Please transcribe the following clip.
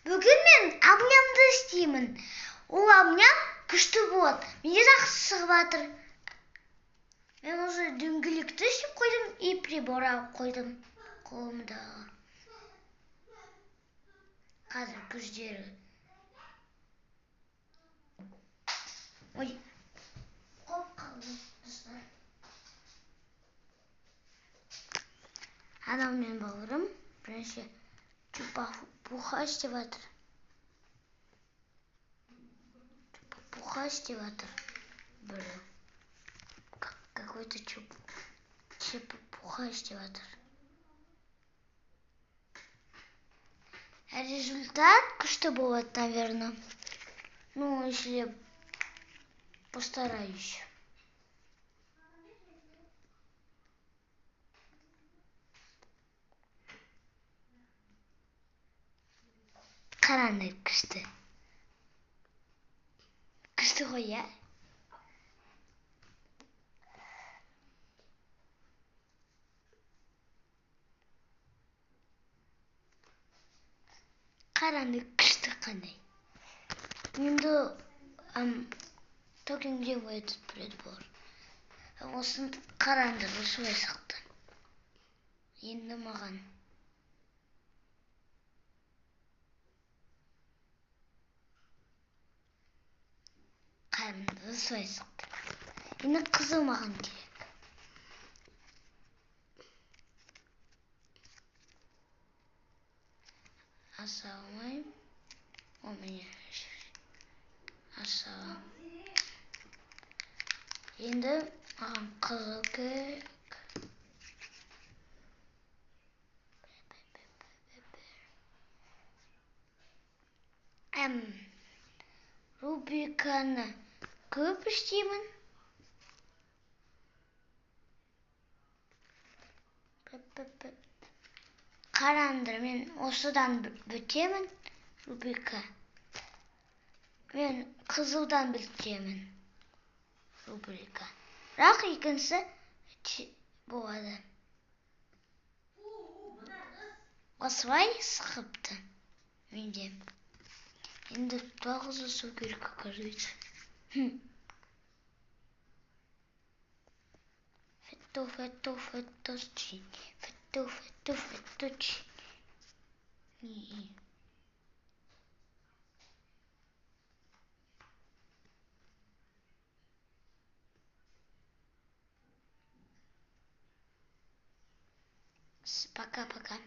Бүгін мен абнямды істеймін. Ол абням күшті болады. Менде жақсы шығып жатыр. Мен уже дөңгелекті істеп қойдым и прибор алып қойдым қолымдағы. Қазір көздері. Ой, қоп қалды достар. Анау мен бауырым бірінші чупа-пуха істеп жатыр. Чупа-пуха істеп жатыр. Бірі. Какой-то чупа-пуха істеп жатыр. Результат күшті болады, наверное. Ну, если постараюсь. Қараңдар, күшті. Күшті ғой, я? Қараңдар, күшті қандай. Енді только где вы этот прибор? Осын қараңдар, осылай сақты. Енді маған. Қараңдар, осылай сақты. Енді қызыл маған керек. Аса алмайым. О, мені. Аса. Енді маған қызыл керек. Рубриканы көп істеймін. Қараңдар, мен осыдан бітемін. Рубрика. Мен қызылдан бітемін. Рубрика. Бірақ екінші болады. Осылай сықыпты. Менде. Енді тағы жасау керек, кажется. Феточи. Пока-пока.